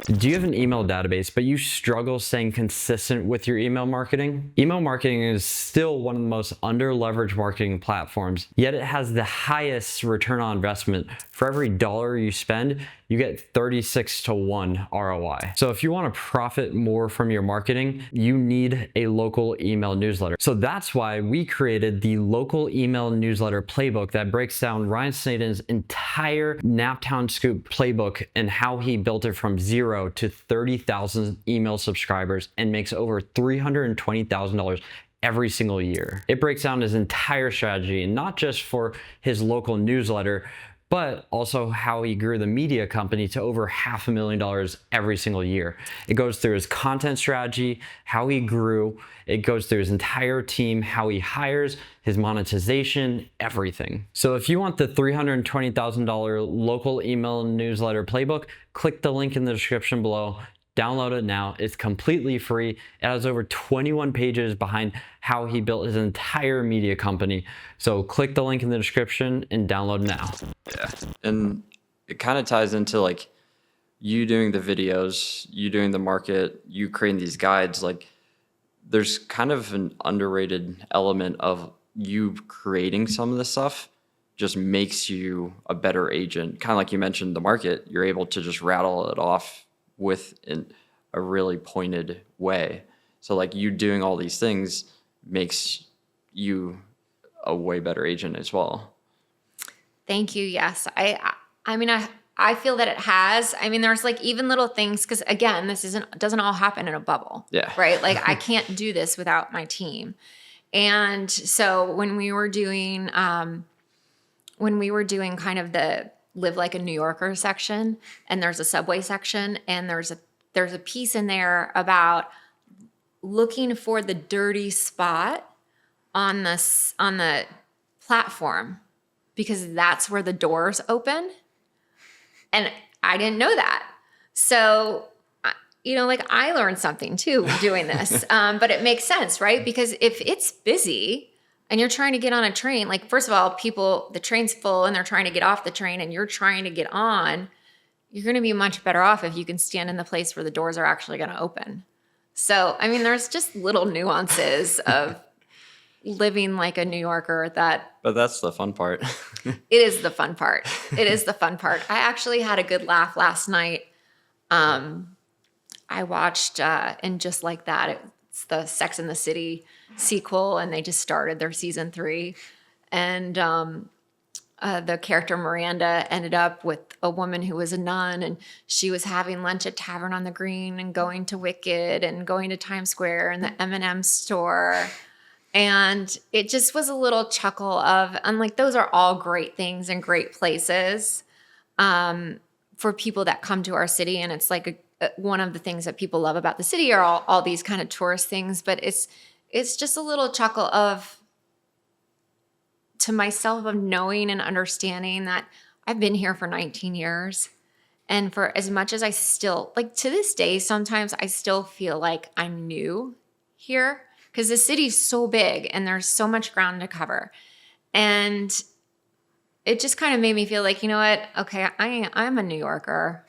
Do you have an email database, but you struggle staying consistent with your email marketing? Email marketing is still one of the most under-leveraged marketing platforms, yet it has the highest return on investment. For every dollar you spend, you get 36 to 1 ROI. So if you want to profit more from your marketing, you need a local email newsletter. So that's why we created the local email newsletter playbook that breaks down Ryan Snaden's entire Naptown Scoop playbook and how he built it from 0 to 30,000 email subscribers and makes over $320,000 every single year. It breaks down his entire strategy, and not just for his local newsletter, but also how he grew the media company to over $500,000 every single year. It goes through his content strategy, how he grew, it goes through his entire team, how he hires, his monetization, everything. So if you want the $320,000 local email newsletter playbook, click the link in the description below. Download it now. It's completely free. It has over 21 pages behind how he built his entire media company. So click the link in the description and download now. Yeah. And it kind of ties into like you doing the videos, you doing the market, you creating these guides. Like there's kind of an underrated element of you creating some of this stuff just makes you a better agent. Kind of like you mentioned the market, you're able to just rattle it off with a really pointed way. So like you doing all these things makes you a way better agent as well. Thank you. Yes. I mean, I feel that it has. I mean, there's like even little things, because again, this doesn't all happen in a bubble. Yeah. Right. Like I can't do this without my team. And so when we were doing kind of the Live Like a New Yorker section, and there's a subway section, and there's a piece in there about looking for the dirty spot on the platform, because that's where the doors open. And I didn't know that. So, like I learned something too doing this, but it makes sense, right? Because if it's busy and you're trying to get on a train, like first of all, the train's full and they're trying to get off the train and you're trying to get on, you're going to be much better off if you can stand in the place where the doors are actually going to open. So, I mean, there's just little nuances of living like a New Yorker But that's the fun part. It is the fun part. It is the fun part. I actually had a good laugh last night. I watched, and just like that, it's the Sex and the City sequel, and they just started their season 3. And the character Miranda ended up with a woman who was a nun, and she was having lunch at Tavern on the Green and going to Wicked and going to Times Square and the M&M store. And it just was a little chuckle of, and like, those are all great things and great places for people that come to our city. And it's like one of the things that people love about the city are all these kind of tourist things. But it's just a little chuckle to myself of knowing and understanding that I've been here for 19 years. And for as much as I still, like to this day, sometimes I still feel like I'm new here, because the city's so big and there's so much ground to cover. And it just kind of made me feel like, you know what? Okay, I'm a New Yorker.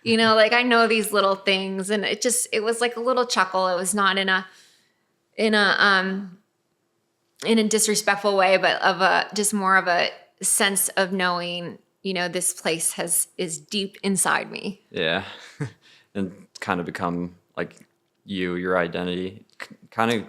Like I know these little things, and it was like a little chuckle. It was not in a disrespectful way, but just more of a sense of knowing, this place is deep inside me. Yeah. And kind of become like your identity, kind of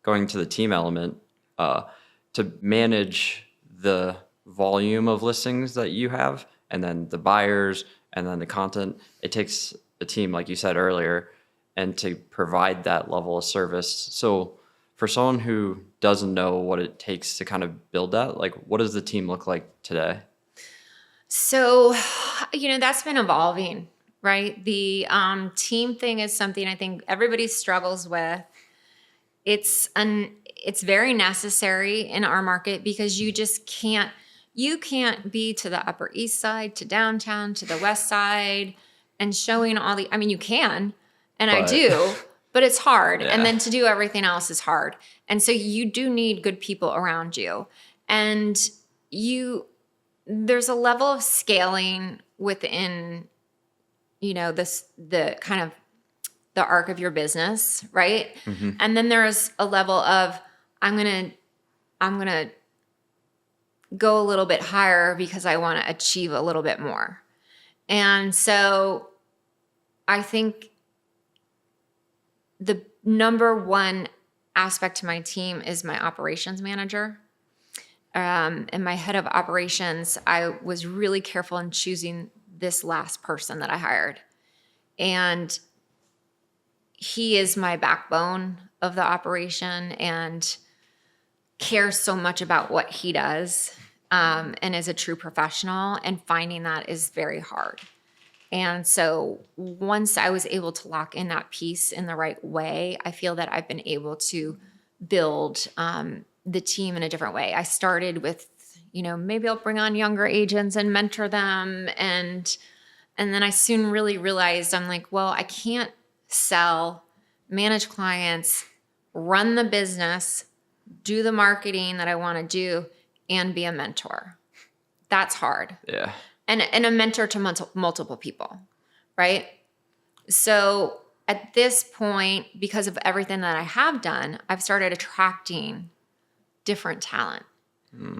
going to the team element, to manage the volume of listings that you have, and then the buyers, and then the content. It takes a team, like you said earlier, and to provide that level of service. So for someone who doesn't know what it takes to kind of build that, like what does the team look like today? So, that's been evolving, right? The team thing is something I think everybody struggles with. It's very necessary in our market, because you can't be to the Upper East Side, to downtown, to the West Side, and showing you can, and I do, but it's hard. Yeah. And then to do everything else is hard. And so you do need good people around you. And there's a level of scaling within, the kind of the arc of your business, right? And then there's a level of I'm gonna go a little bit higher because I want to achieve a little bit more. And so I think the number one aspect to my team is my operations manager. And my head of operations, I was really careful in choosing this last person that I hired. And he is my backbone of the operation and cares so much about what he does, and is a true professional. And finding that is very hard. And so once I was able to lock in that piece in the right way, I feel that I've been able to build the team in a different way. I started with, maybe I'll bring on younger agents and mentor them. And then I soon really realized I'm like, well, I can't sell, manage clients, run the business, do the marketing that I want to do, and be a mentor. That's hard. Yeah. And a mentor to multiple people, right? So at this point, because of everything that I have done, I've started attracting different talent.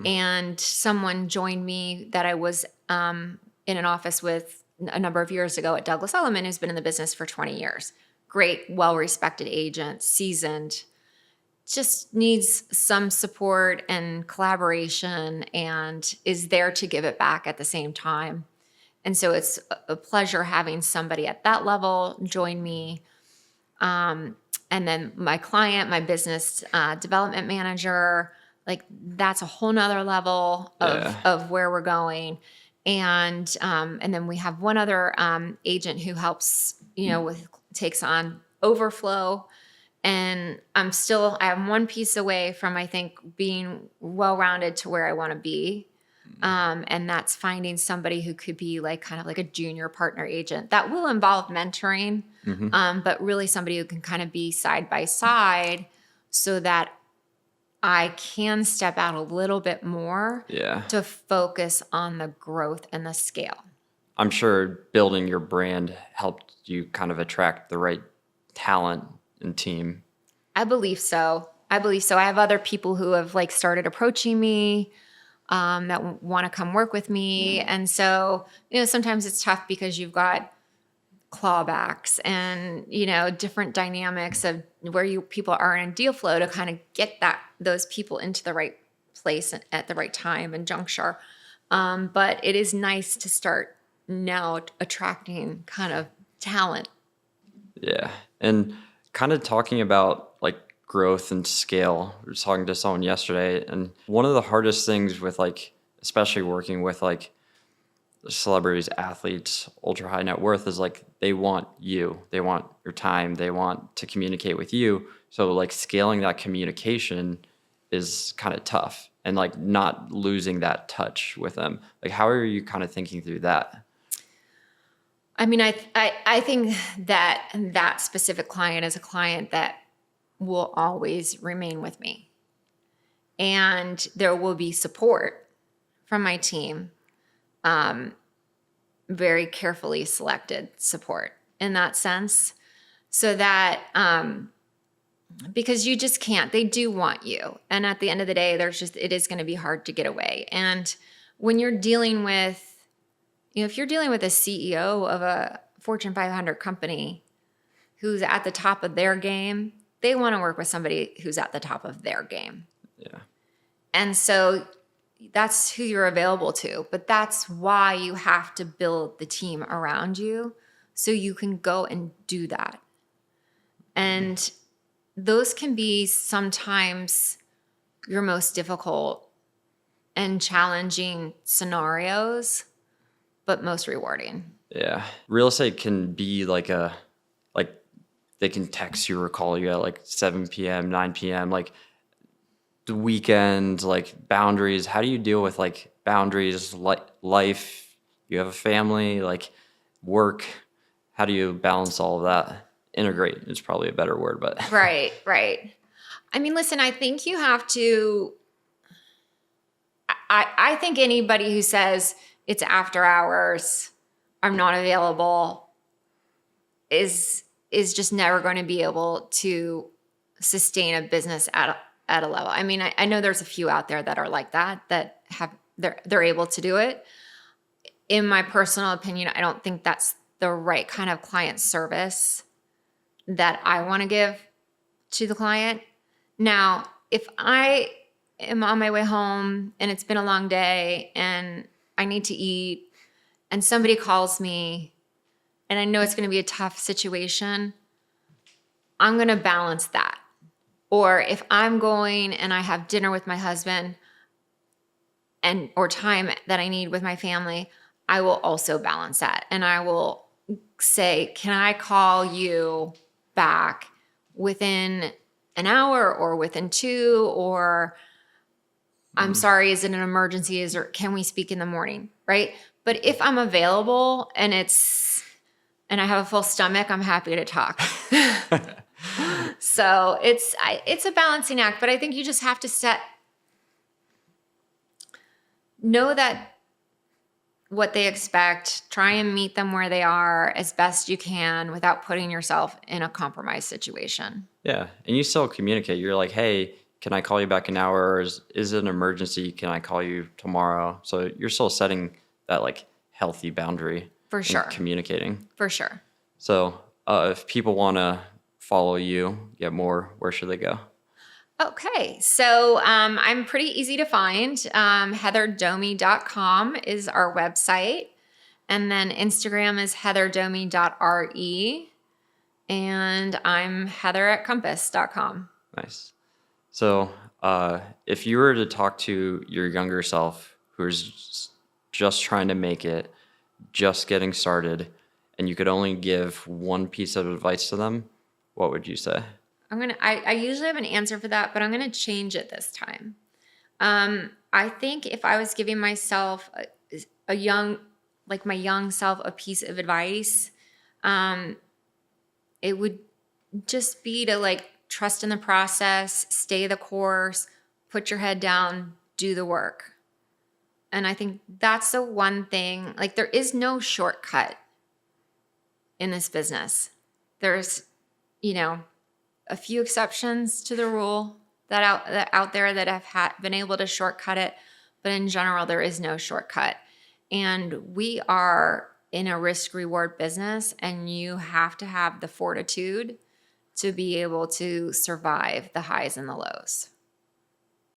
And someone joined me that I was in an office with a number of years ago at Douglas Elliman, who's been in the business for 20 years. Great, well-respected agent, seasoned, just needs some support and collaboration and is there to give it back at the same time. And so it's a pleasure having somebody at that level join me. And then my client, my business development manager, like that's a whole nother level of where we're going. And then we have one other agent who helps, takes on overflow. And I have one piece away from, I think, being well-rounded to where I want to be. And that's finding somebody who could be kind of like a junior partner agent. That will involve mentoring, but really somebody who can kind of be side by side so that I can step out a little bit more to focus on the growth and the scale. I'm sure building your brand helped you kind of attract the right talent and team. I believe so. I have other people who have started approaching me that want to come work with me. And so, sometimes it's tough because you've got clawbacks and, different dynamics of where people are in deal flow to kind of get those people into the right place at the right time and juncture. But it is nice to start now attracting kind of talent. Yeah. And kind of talking about growth and scale. I was talking to someone yesterday, and one of the hardest things with especially working with celebrities, athletes, ultra high net worth is they want you. They want your time. They want to communicate with you. So scaling that communication is kind of tough and not losing that touch with them. How are you kind of thinking through that? I mean, I think that specific client is a client that will always remain with me. And there will be support from my team, very carefully selected support in that sense. So that, because you just can't, they do want you. And at the end of the day, it is going to be hard to get away. And when you're dealing with, if you're dealing with a CEO of a Fortune 500 company who's at the top of their game, they want to work with somebody who's at the top of their game. Yeah. And so that's who you're available to. But that's why you have to build the team around you so you can go and do that. And those can be sometimes your most difficult and challenging scenarios, but most rewarding. Yeah. Real estate can be they can text you or call you at 7 p.m., 9 p.m., the weekend, boundaries. How do you deal with boundaries, life? You have a family, work. How do you balance all of that? Integrate is probably a better word, but. Right. I mean, listen, I think you have to, I think anybody who says it's after hours I'm not available is just never going to be able to sustain a business at a level. I mean, I know there's a few out there that are like that have they're able to do it. In my personal opinion, I don't think that's the right kind of client service that I want to give to the client. Now, if I am on my way home and it's been a long day and I need to eat and somebody calls me and I know it's going to be a tough situation, I'm going to balance that. Or if I'm going and I have dinner with my husband or time that I need with my family, I will also balance that. And I will say, can I call you back within an hour or within 2, or I'm sorry, is it an emergency? Or can we speak in the morning? Right. But if I'm available and I have a full stomach, I'm happy to talk. So it's a balancing act, but I think you just have to know that what they expect, try and meet them where they are as best you can without putting yourself in a compromised situation. Yeah. And you still communicate. You're like, hey, can I call you back in an hour? Or is it an emergency? Can I call you tomorrow? So you're still setting that like healthy boundary. For sure. Communicating. For sure. So if people want to follow you, get more, where should they go? Okay, so I'm pretty easy to find. HeatherDomi.com is our website. And then Instagram is heatherdomi.re. And I'm heather@compass.com. Nice. So if you were to talk to your younger self who's just trying to make it, just getting started, and you could only give one piece of advice to them, what would you say? I usually have an answer for that, but I'm going to change it this time. I think if I was giving myself my young self a piece of advice, it would just be to like trust in the process, stay the course, put your head down, do the work. And I think that's the one thing, like there is no shortcut in this business. There's, a few exceptions to the rule that out there that have been able to shortcut it. But in general, there is no shortcut. And we are in a risk-reward business, and you have to have the fortitude to be able to survive the highs and the lows.